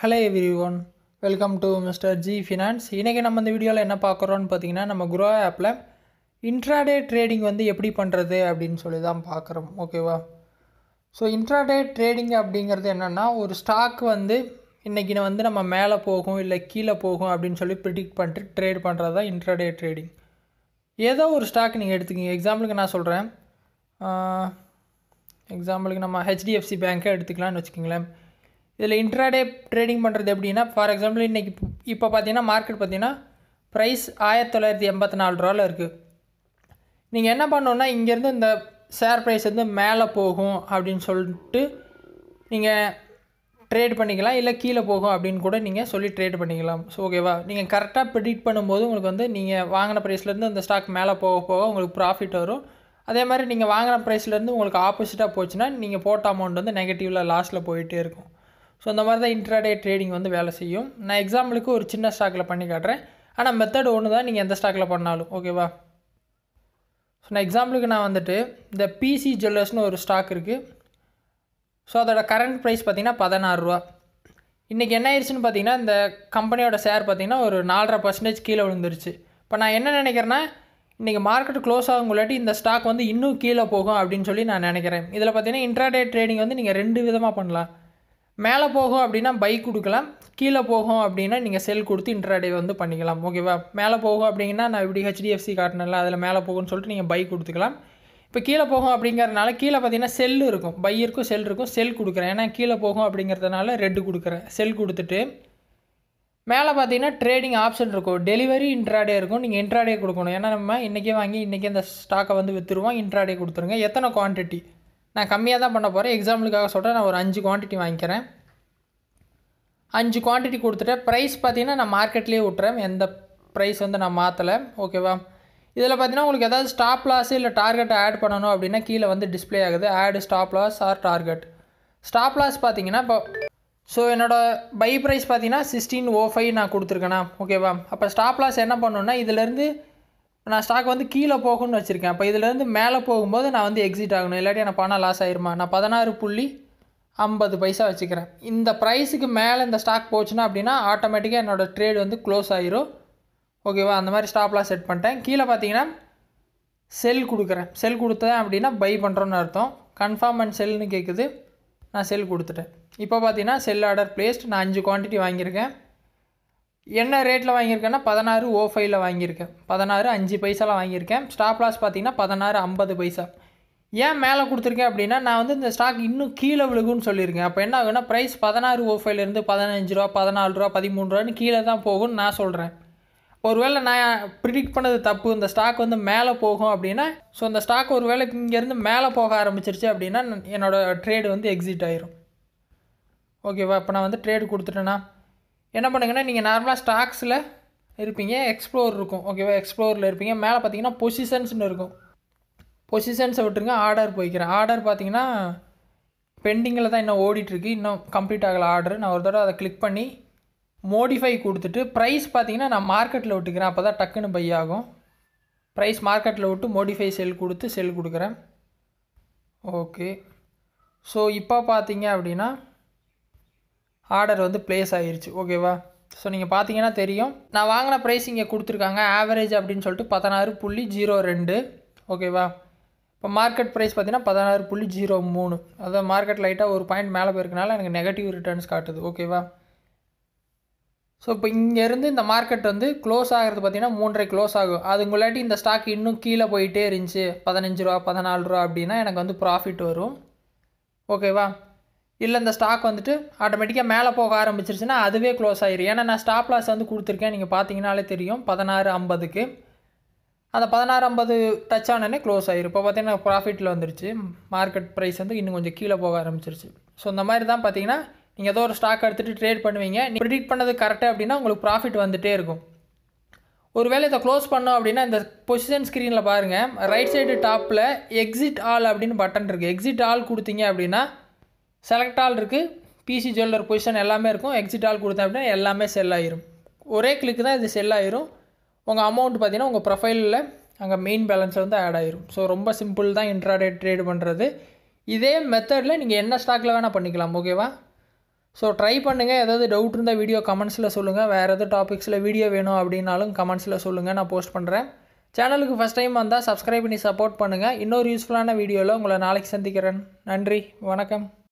Hello everyone, welcome to mister G finance. இன்றைக்கி நம்ம இந்த வீடியோவில் என்ன பார்க்குறோன்னு பார்த்தீங்கன்னா, நம்ம க்ரோ ஆப்பில் இன்ட்ராடே ட்ரேடிங் வந்து எப்படி பண்ணுறது அப்படின்னு சொல்லி தான் பார்க்குறோம். ஓகேவா? ஸோ இன்ட்ராடே ட்ரேடிங் அப்படிங்கிறது என்னென்னா, ஒரு ஸ்டாக் வந்து இன்றைக்கி வந்து நம்ம மேலே போகும் இல்லை கீழே போகும் அப்படின்னு சொல்லி ப்ரிடிக்ட் பண்ணிட்டு ட்ரேட் பண்ணுறது தான் இன்ட்ராடே ட்ரேடிங். ஏதோ ஒரு ஸ்டாக் நீங்கள் எடுத்துக்கிங்க. எக்ஸாம்பிளுக்கு நான் சொல்கிறேன். எக்ஸாம்பிளுக்கு நம்ம ஹெச்டிஎஃப்சி பேங்க்கை எடுத்துக்கலாம்னு வச்சுக்கிங்களேன். இதில் இன்ட்ராடே ட்ரேடிங் பண்ணுறது எப்படின்னா, ஃபார் எக்ஸாம்பிள் இன்றைக்கி இப்போ பார்த்தீங்கன்னா மார்க்கெட் பார்த்தீங்கன்னா ப்ரைஸ் 1984 ரூபாவில் இருக்குது. நீங்கள் என்ன பண்ணணுன்னா, இங்கேருந்து இந்த ஷேர் ப்ரைஸ் வந்து மேலே போகும் அப்படின்னு சொல்லிட்டு நீங்கள் ட்ரேட் பண்ணிக்கலாம், இல்லை கீழே போகும் அப்படின்னு கூட நீங்கள் சொல்லி ட்ரேட் பண்ணிக்கலாம். ஸோ ஓகேவா? நீங்கள் கரெக்டாக ப்ரெடிக்ட் பண்ணும்போது உங்களுக்கு வந்து நீங்கள் வாங்கின ப்ரைஸ்லேருந்து அந்த ஸ்டாக் மேலே போக போக உங்களுக்கு ப்ராஃபிட் வரும். அதே மாதிரி நீங்கள் வாங்கின ப்ரைஸ்லேருந்து உங்களுக்கு ஆப்போசிட்டாக போச்சுன்னா நீங்கள் போட்ட அமௌண்ட் வந்து நெகட்டிவில் லாஸில் போயிட்டே இருக்கும். ஸோ இந்த மாதிரி தான் இன்ட்ராடே ட்ரேடிங் வந்து வேலை செய்யும். நான் எக்ஸாம்பிளுக்கு ஒரு சின்ன ஸ்டாக்கில் பண்ணி காட்டுறேன். ஆனால் மெத்தட் ஒன்று தான், நீங்கள் எந்த ஸ்டாக்கில் பண்ணாலும். ஓகேவா? ஸோ நான் எக்ஸாம்பிளுக்கு நான் வந்துட்டு இந்த பிசி ஜுவல்லர்ஸ்னு ஒரு ஸ்டாக் இருக்குது. ஸோ அதோட கரண்ட் ப்ரைஸ் பார்த்திங்கன்னா 16 ரூபா. இன்றைக்கி என்ன ஆயிடுச்சுன்னு பார்த்தீங்கன்னா, இந்த கம்பெனியோட ஷேர் பார்த்திங்கன்னா ஒரு 4.5% கீழே விழுந்துருச்சு. இப்போ நான் என்ன நினைக்கிறேன்னா, இன்றைக்கி மார்க்கெட் க்ளோஸ் ஆகுங்களாட்டி இந்த ஸ்டாக் வந்து இன்னும் கீழே போகும் அப்படின்னு சொல்லி நான் நினைக்கிறேன். இதில் பார்த்திங்கன்னா இன்ட்ராடே ட்ரேடிங் வந்து நீங்கள் 2 விதமாக பண்ணலாம். மேலே போகும் அப்படின்னா பை கொடுக்கலாம், கீழே போகும் அப்படின்னா நீங்கள் செல் கொடுத்து இன்ட்ராடே வந்து பண்ணிக்கலாம். ஓகேவா? மேலே போகும் அப்படின்னா நான் இப்படி ஹெச்டிஎஃப்சி காட்டினல அதில் மேலே போகும்னு சொல்லிட்டு நீங்கள் பை கொடுத்துக்கலாம். இப்போ கீழே போகும் அப்படிங்கிறதுனால கீழே பார்த்தீங்கன்னா செல் இருக்கும், பை இருக்கும், செல் இருக்கும். செல் கொடுக்குறேன், ஏன்னா கீழே போகும் அப்படிங்கிறதுனால ரெட்டு கொடுக்குறேன். செல் கொடுத்துட்டு மேலே பார்த்தீங்கன்னா ட்ரேடிங் ஆப்ஷன் இருக்கும், டெலிவரி இன்ட்ராடே இருக்கும். நீங்கள் இன்ட்ராடே கொடுக்கணும், ஏன்னா நம்ம இன்றைக்கே வாங்கி இன்றைக்கே இந்த ஸ்டாக்கை வந்து விற்றுருவோம். இன்ட்ராடே கொடுத்துருங்க. எத்தனை குவான்டிட்டி நான் கம்மியாக தான் பண்ண போகிறேன். எக்ஸாம்பிளுக்காக சொல்கிறேன். நான் ஒரு 5 குவான்டிட்டி வாங்கிக்கிறேன். 5 குவான்டிட்டி கொடுத்துட்டேன். ப்ரைஸ் பார்த்தீங்கன்னா நான் மார்க்கெட்லேயே விட்டுறேன், எந்த ப்ரைஸ் வந்து நான் மாற்றலை. ஓகேவா? இதில் பார்த்தீங்கன்னா உங்களுக்கு ஏதாவது ஸ்டாப் லாஸ் இல்லை டார்கெட் ஆட் பண்ணணும் அப்படின்னா கீழே வந்து டிஸ்பிளே ஆகுது, add stop loss or target. Stop loss பார்த்தீங்கன்னா இப்போ ஸோ என்னோடய பை ப்ரைஸ் பார்த்தீங்கன்னா 1605 நான் கொடுத்துருக்கேண்ணா. ஓகேவா? அப்போ ஸ்டாப் லாஸ் என்ன பண்ணணுன்னா, இதிலேருந்து நான் ஸ்டாக் வந்து கீழே போகும்னு வச்சுருக்கேன். அப்போ இதிலேருந்து மேலே போகும்போது நான் வந்து எக்ஸிட் ஆகணும், இல்லாட்டி எனக்கு பணம் லாஸ் ஆயிருமா. நான் 16.50 வச்சுக்கிறேன். இந்த ப்ரைஸுக்கு மேலே இந்த ஸ்டாக் போச்சுன்னா அப்படின்னா ஆட்டோமேட்டிக்காக என்னோடய ட்ரேட் வந்து க்ளோஸ் ஆகிரும். ஓகேவா? அந்த மாதிரி ஸ்டாப் லாஸ் செட் பண்ணிட்டேன். கீழே பார்த்தீங்கன்னா செல் கொடுக்குறேன். செல் கொடுத்தேன் அப்படின்னா பை பண்ணுறோன்னு அர்த்தம். கன்ஃபார்ம் அண்ட் செல்னு கேட்குது, நான் செல் கொடுத்துட்டேன். இப்போ பார்த்தீங்கன்னா செல் ஆர்டர் பிளேஸ்ட். நான் 5 குவான்டிட்டி வாங்கியிருக்கேன். என்ன ரேட்டில் வாங்கியிருக்கேன்னா 16.05 வாங்கியிருக்கேன். 16.05 வாங்கியிருக்கேன். ஸ்டாப் லாஸ் பார்த்தீங்கன்னா 16.50. ஏன் மேலே கொடுத்துருக்கேன் அப்படின்னா, நான் வந்து இந்த ஸ்டாக் இன்னும் கீழே விழுகுன்னு சொல்லியிருக்கேன். அப்போ என்ன ஆகுன்னா, ப்ரைஸ் 16.05 15 ரூபா, 14 ரூபா, 13 ரூபான்னு கீழே தான் போகும்னு நான் சொல்கிறேன். ஒருவேளை நான் ப்ரிடிக்ட் பண்ணது தப்பு, இந்த ஸ்டாக் வந்து மேலே போகும் அப்படின்னா, ஸோ இந்த ஸ்டாக் ஒரு வேளை இங்கேருந்து மேலே போக ஆரம்பிச்சிருச்சு அப்படின்னா என்னோடய ட்ரேடு வந்து எக்ஸிட் ஆயிரும். ஓகேவா? இப்போ நான் வந்து ட்ரேடு கொடுத்துட்டேன்னா என்ன பண்ணுங்கன்னா, நீங்கள் நார்மலாக ஸ்டாக்ஸில் இருப்பீங்க, எக்ஸ்ப்ளோர் இருக்கும். ஓகேவா? எக்ஸ்ப்ளோரில் இருப்பீங்க. மேலே பார்த்தீங்கன்னா பொசிஷன்ஸ்னு இருக்கும். பொசிஷன்ஸை விட்டுருங்க, ஆர்டர் போய்க்கிறேன். ஆர்டர் பார்த்தீங்கன்னா பெண்டிங்கில் தான் இன்னும் ஓடிட்டுருக்கு, இன்னும் கம்ப்ளீட் ஆகலை ஆர்டர். நான் ஒரு தடவை அதை கிளிக் பண்ணி மோடிஃபை கொடுத்துட்டு ப்ரைஸ் பார்த்தீங்கன்னா நான் மார்க்கெட்டில் விட்டுக்கிறேன், அப்போ தான் டக்குன்னு பை ஆகும். ப்ரைஸ் மார்க்கெட்டில் விட்டு மோடிஃபை செல் கொடுத்து செல் கொடுக்குறேன். ஓகே. ஸோ இப்போ பார்த்தீங்க அப்படின்னா ஆர்டர் வந்து ப்ளேஸ் ஆகிருச்சு. ஓகேவா? ஸோ நீங்கள் பார்த்தீங்கன்னா தெரியும், நான் வாங்கின ப்ரைஸ் இங்கே கொடுத்துருக்காங்க ஆவரேஜ் அப்படின்னு சொல்லிட்டு 16.02. ஓகேவா? இப்போ மார்க்கெட் ப்ரைஸ் பார்த்தீங்கன்னா 16.03. அதாவது மார்க்கெட் லைட்டாக ஒரு பாயிண்ட் மேலே போயிருக்கனால எனக்கு நெகட்டிவ் ரிட்டர்ன்ஸ் காட்டுது. ஓகேவா? ஸோ இப்போ இங்கேருந்து இந்த மார்க்கெட் வந்து க்ளோஸ் ஆகிறது பார்த்தீங்கன்னா 3:30 க்ளோஸ் ஆகும். அதுங்குள்ளாட்டி இந்த ஸ்டாக் இன்னும் கீழே போயிட்டே இருந்துச்சு, 15 ரூபா 14 ரூபா அப்படின்னா எனக்கு வந்து ப்ராஃபிட் வரும். ஓகேவா? இல்லை இந்த ஸ்டாக் வந்துட்டு ஆட்டோமேட்டிக்காக மேலே போக ஆரம்பிச்சிருச்சுன்னா அதுவே க்ளோஸ் ஆகிடும். ஏன்னா நான் ஸ்டாப் லாஸ் வந்து கொடுத்துருக்கேன், நீங்கள் பார்த்தீங்கன்னாலே தெரியும் 16.50. அந்த 16.50 டச் ஆனே க்ளோஸ் ஆகிரும். இப்போ பார்த்தீங்கன்னா ப்ராஃபிட்டில் வந்துருச்சு, மார்க்கெட் ப்ரைஸ் வந்து இன்னும் கொஞ்சம் கீழே போக ஆரம்பிச்சிருச்சு. ஸோ இந்த மாதிரி தான் பார்த்தீங்கன்னா நீங்கள் ஏதோ ஒரு ஸ்டாக் எடுத்துகிட்டு ட்ரேட் பண்ணுவீங்க. நீங்கள் ப்ரிடிக்ட் பண்ணது கரெக்டாக அப்படின்னா உங்களுக்கு ப்ராஃபிட் வந்துகிட்டே இருக்கும். ஒருவேளை இதை க்ளோஸ் பண்ணோம் அப்படின்னா இந்த பொசிஷன் ஸ்க்ரீனில் பாருங்கள், ரைட் சைடு டாப்பில் எக்ஸிட் ஆல் அப்படின்னு பட்டன் இருக்குது. எக்ஸிட் ஆல் கொடுத்தீங்க அப்படின்னா செலக்ட் ஆல் இருக்குது, பிசி ஜுவல்லர் பொசிஷன் எல்லாமே இருக்கும். எக்ஸிட் ஆல் கொடுத்தேன் அப்படின்னா எல்லாமே செல் ஆகிரும். ஒரே கிளிக்கு தான் இது செல் ஆகிரும். உங்கள் அமௌண்ட் பார்த்தீங்கன்னா உங்கள் ப்ரொஃபைலில் அங்கே மெயின் பேலன்ஸில் வந்து ஆட் ஆகிரும். ஸோ ரொம்ப சிம்பிள் தான் இன்ட்ராடே ட்ரேடு பண்ணுறது. இதே மெத்தடில் நீங்கள் என்ன ஸ்டாக்கில் வேணால் பண்ணிக்கலாம். ஓகேவா? ஸோ ட்ரை பண்ணுங்கள். ஏதாவது டவுட் இருந்தால் வீடியோ கமெண்ட்ஸில் சொல்லுங்கள். வேறு எதாவது டாபிக்ஸில் வீடியோ வேணும் அப்படின்னாலும் கமெண்ட்ஸில் சொல்லுங்கள், நான் போஸ்ட் பண்ணுறேன். சேனலுக்கு ஃபஸ்ட் டைம் வந்தால் சப்ஸ்கிரைப் பண்ணி சப்போர்ட் பண்ணுங்கள். இன்னொரு யூஸ்ஃபுல்லான வீடியோவில் உங்களை நாளைக்கு சந்திக்கிறேன். நன்றி, வணக்கம்.